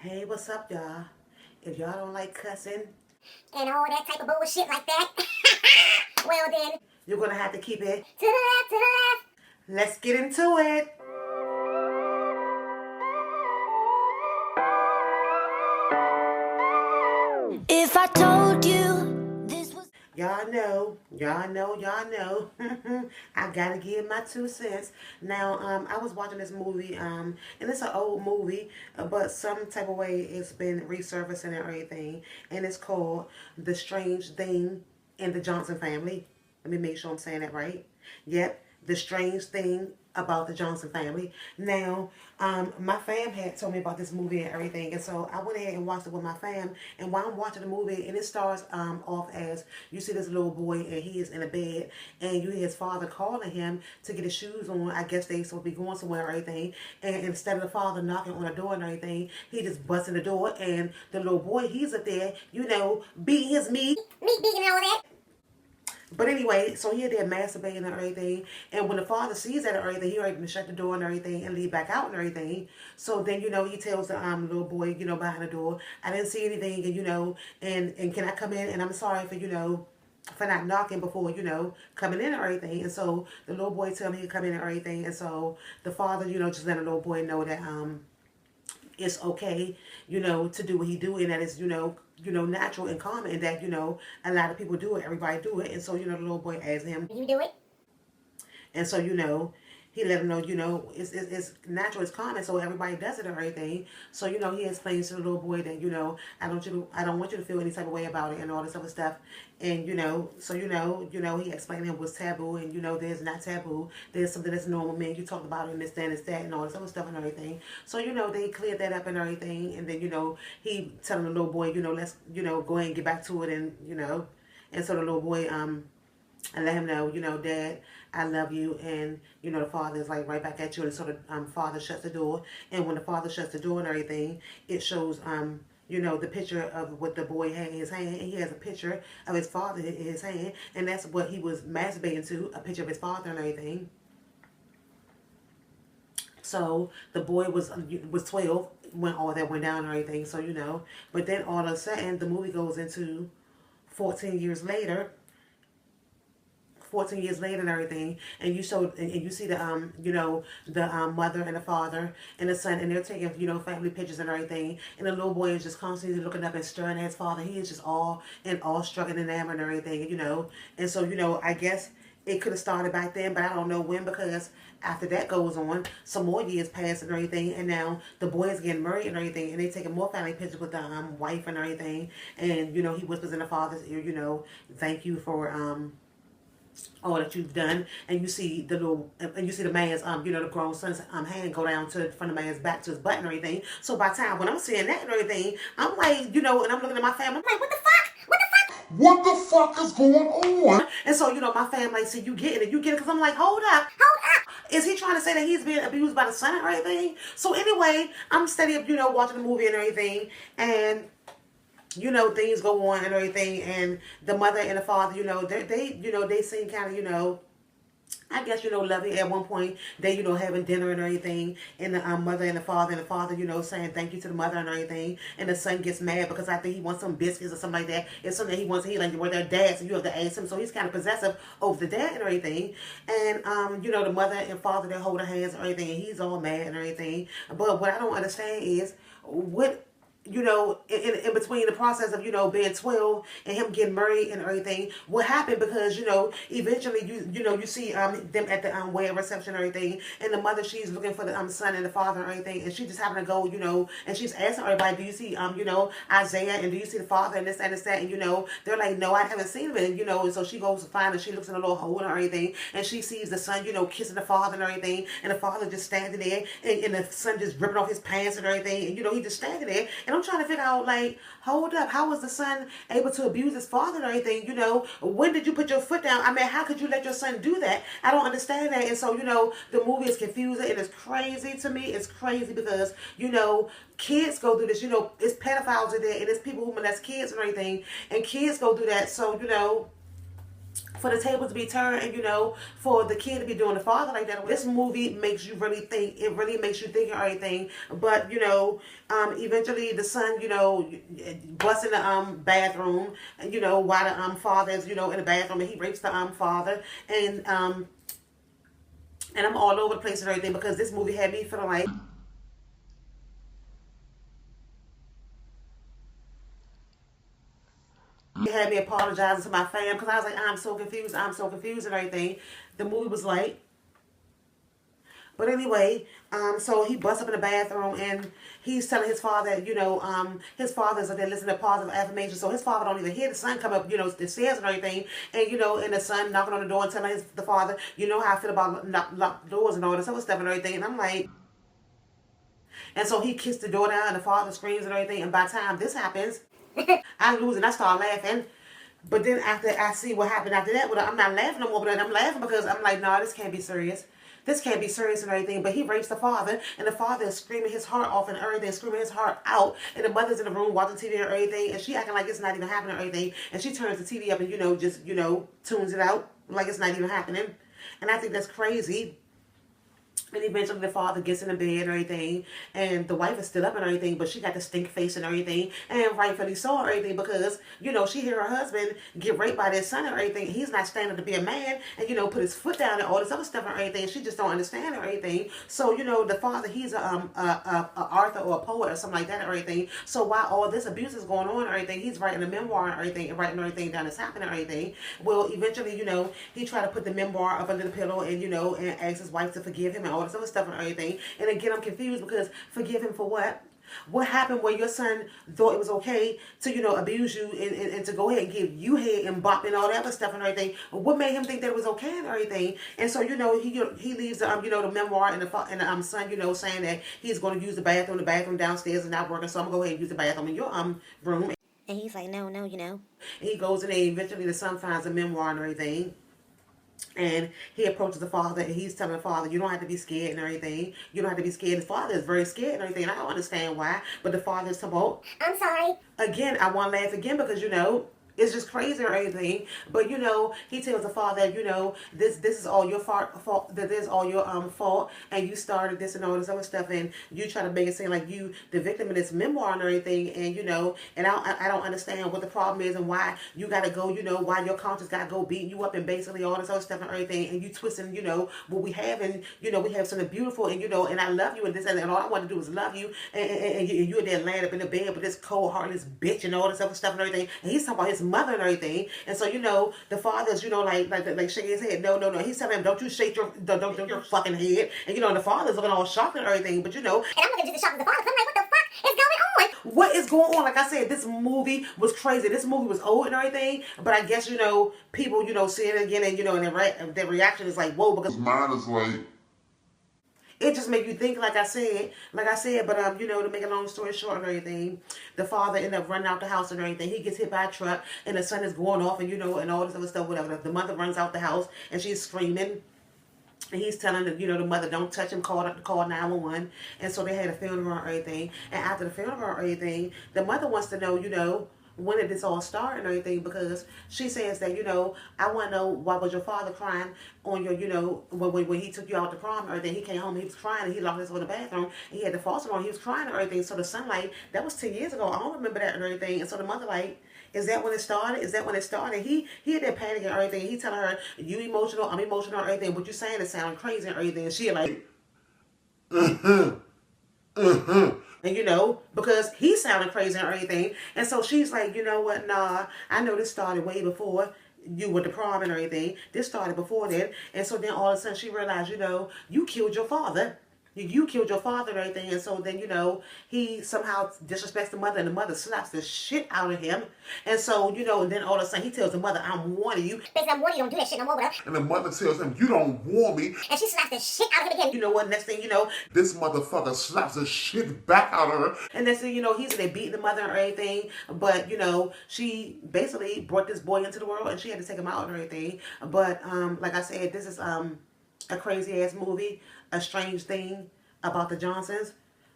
Hey, what's up, y'all? If y'all don't like cussing, and all that type of bullshit like that, well then, you're gonna have to keep it. to the left, to the left. Let's get into it. If I told you this was Y'all know. I gotta give my 2 cents. Now, I was watching this movie, and it's an old movie, but some type of way it's been resurfacing and everything, and it's called The Strange Thing in the Johnson Family. Let me make sure I'm saying that right. Yep, The Strange Thing about the Johnson family. Now, my fam had told me about this movie and everything, and so I went ahead and watched it with my fam. And while I'm watching the movie, and it starts off as you see this little boy, and he is in a bed, and you hear his father calling him to get his shoes on. I guess they supposed to be going somewhere or everything. And instead of the father knocking on the door and everything, he just busts in the door, and the little boy, he's up there, beating his meat. Meat beating and all that. But anyway, so he there masturbating and everything. And when the father sees that and everything, he already shut the door and everything and leave back out and everything. So then, he tells the little boy, behind the door, I didn't see anything, and can I come in? And I'm sorry for not knocking before, coming in and everything. And so the little boy tell me he could come in and everything. And so the father, just let the little boy know that it's okay, to do what he do, and that is, natural and common, and that, a lot of people do it, everybody do it. And so, the little boy asked him, You do it? and so, he let him know, it's natural, it's common, so everybody does it and everything. So, he explains to the little boy that, I don't want you to feel any type of way about it and all this other stuff. And, so, he explained to him what's taboo, and, there's not taboo. There's something that's normal, man. You talk about it and this, that, and this, that, and all this other stuff and everything. So, they cleared that up and everything. And then, he telling the little boy, let's, go ahead and get back to it. And, and so the little boy, and let him know, Dad, I love you. And, the father is like right back at you. And so the father shuts the door. And when the father shuts the door and everything, it shows, the picture of what the boy had in his hand. And he has a picture of his father in his hand. And that's what he was masturbating to, a picture of his father and everything. So the boy was 12 when all that went down and everything. So, but then all of a sudden, the movie goes into 14 years later. 14 years later and everything, and you see the mother and the father and the son, and they're taking family pictures and everything, and the little boy is just constantly looking up and staring at his father. He is just all awestruck and enamored and everything, and so I guess it could have started back then, but I don't know when, because after that goes on, some more years pass and everything, and now the boy is getting married and everything, and they taking more family pictures with the wife and everything, and he whispers in the father's ear, thank you for all that you've done. And you see the man's the grown son's hand go down from the man's back to his butt and everything. So by the time when I'm seeing that and everything, I'm like, and I'm looking at my family, I'm like, what the fuck? What the fuck is going on? And so, my family say, you get it, because I'm like, hold up. Is he trying to say that he's being abused by the son or everything? So anyway, I'm steady up, watching the movie and everything, and things go on and everything, and the mother and the father, they seem kind of, I guess, loving. At one point, they, having dinner and everything, and the mother and the father, saying thank you to the mother and everything, and the son gets mad because I think he wants some biscuits or something like that. It's something he wants, he like, where their dad, so you have to ask him, so he's kind of possessive over the dad and everything, and, the mother and father, they hold their hands and everything, and he's all mad and everything. But what I don't understand is, what, in between the process of, being 12 and him getting married and everything, what happened? Because, eventually you see them at the wedding reception and everything, and the mother, she's looking for the son and the father and everything, and she just happened to go, and she's asking everybody, do you see Isaiah, and do you see the father, and this and this that, and they're like, no, I haven't seen him. And so she goes to find, and she looks in a little hole and everything, and she sees the son, kissing the father and everything, and the father just standing there, and the son just ripping off his pants and everything, and he just standing there. And I'm trying to figure out, like, hold up, how was the son able to abuse his father and everything? When did you put your foot down? I mean, how could you let your son do that? I don't understand that. And so, the movie is confusing, and it's crazy to me. It's crazy because, kids go through this. It's pedophiles in there, and it's people who molest kids and everything, and kids go through that. So, for the table to be turned and, for the kid to be doing the father like that. This movie makes you really think. It really makes you think of everything. But, eventually the son, busts in the bathroom, and, while the father is, in the bathroom, and he rapes the father. And I'm all over the place and everything because this movie had me feeling like it had me apologizing to my fam because I was like, I'm so confused and everything. The movie was like, but anyway, so he busts up in the bathroom and he's telling his father that, his father's up there listening to positive affirmation. So his father don't even hear the son come up, the stairs and everything. And, and the son knocking on the door and telling the father, how I feel about locked doors and all this other stuff and everything. And I'm like, and so he kissed the door down and the father screams and everything. And by the time this happens, I lose and I start laughing. But then after I see what happened after that, I'm not laughing no more, but I'm laughing because I'm like, nah, this can't be serious. This can't be serious and everything. But he rapes the father, and the father is screaming his heart off and everything, screaming his heart out. And the mother's in the room watching TV and everything, and she acting like it's not even happening and everything. And she turns the TV up and, just, tunes it out like it's not even happening. And I think that's crazy. And eventually the father gets in the bed and everything, and the wife is still up and everything, but she got the stink face and everything, and rightfully so and everything, because, she hear her husband get raped by their son and everything. He's not standing to be a man and, put his foot down and all this other stuff and everything. She just don't understand and everything. So, the father, he's a author or a poet or something like that and everything. So while all this abuse is going on and everything, he's writing a memoir and everything, and writing everything down that's happening and everything. Well, eventually, he tried to put the memoir up under the pillow and, and ask his wife to forgive him and all this other stuff and everything. And again, I'm confused because forgive him for what? What happened where your son thought it was okay to, abuse you and to go ahead and give you head and bop and all that other stuff and everything? What made him think that it was okay and everything? And so, he leaves the, the memoir and the son, saying that he's going to use the bathroom downstairs is not working, so I'm going to go ahead and use the bathroom in your room. And he's like, no, And he goes in there, eventually the son finds a memoir and everything. And he approaches the father and he's telling the father, you don't have to be scared and everything. You don't have to be scared. The father is very scared and everything. And I don't understand why. But the father is talking, I'm sorry. again, I want to laugh again because, it's just crazy or anything. But, he tells the father that, this is all your fault, that this is all your fault, and you started this and all this other stuff, and you try to make it seem like you the victim in this memoir and everything, and, and I don't understand what the problem is and why you got to go, why your conscience got to go beating you up and basically all this other stuff and everything, and you twisting, what we have, and, we have something beautiful, and, and I love you and this, and all I want to do is love you, and you're there laying up in the bed with this cold, heartless bitch and all this other stuff and everything, and he's talking about his mother and everything. And so, the father's, like shaking his head. No. He's telling him, don't you shake your fucking head. And, the father's looking all shocked and everything. But, And I'm looking just as shocked as the father. I'm like, what the fuck is going on? What is going on? Like I said, this movie was crazy. This movie was old and everything. But I guess, people, see it again and, and their reaction is like, whoa, because mine is like, it just make you think, like I said, but to make a long story short and everything, the father ended up running out the house and everything. He gets hit by a truck and the son is going off and and all this other stuff, whatever. The mother runs out the house and she's screaming. And he's telling the mother, don't touch him, call 911. And so they had a funeral and everything. And after the funeral and everything, the mother wants to know, when did this all start and everything, because she says that, I want to know, why was your father crying on your, when he took you out to prom and everything. He came home, he was crying, and he locked himself in the bathroom, and he had the faucet on, he was crying and everything. So the son, like, that was 10 years ago, I don't remember that and everything. And so the mother, like, is that when it started? Is that when it started? He had that panic and everything. He telling her, you emotional, I'm emotional and everything. What you saying is sounding crazy and everything. And she like, and because he's sounding crazy and everything. And so she's like, you know what, nah, I know this started way before you with the prom and everything. This started before then. And so then all of a sudden she realized, you killed your father. You killed your father and everything. And so then, he somehow disrespects the mother, and the mother slaps the shit out of him. And so, and then all of a sudden he tells the mother, I'm warning you. Basically, I'm warning you, don't do that shit no more with her. and the mother tells him, you don't warn me. And she slaps the shit out of him again. You know what, next thing This motherfucker slaps the shit back out of her. and next thing he's there beating the mother and everything. But, she basically brought this boy into the world and she had to take him out and everything. But, like I said, this is a crazy ass movie, a strange thing about the Johnsons.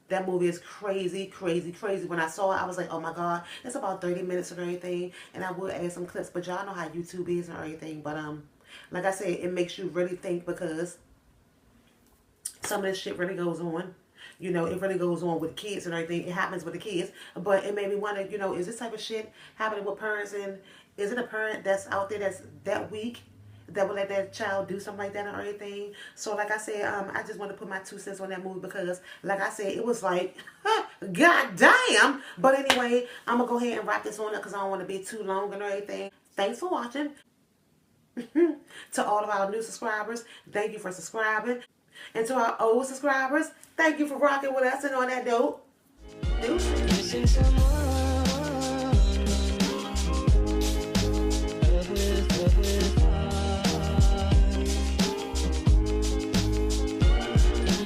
That movie is crazy, crazy, crazy. When I saw it, I was like, oh my God, it's about 30 minutes of everything. And I will add some clips, but y'all know how YouTube is and everything. But like I said, it makes you really think, because some of this shit really goes on. You know, it really goes on with kids and everything. It happens with the kids. But it made me wonder, you know, is this type of shit happening with parents? And is it a parent that's out there that's that weak that would let that child do something like that or anything? So like I said, I just want to put my 2 cents on that movie, because like I said, it was like, God damn. But anyway, I'm going to go ahead and wrap this on up because I don't want to be too long and everything. Thanks for watching. To all of our new subscribers, thank you for subscribing. And to our old subscribers, thank you for rocking with us and on that note. Deuces.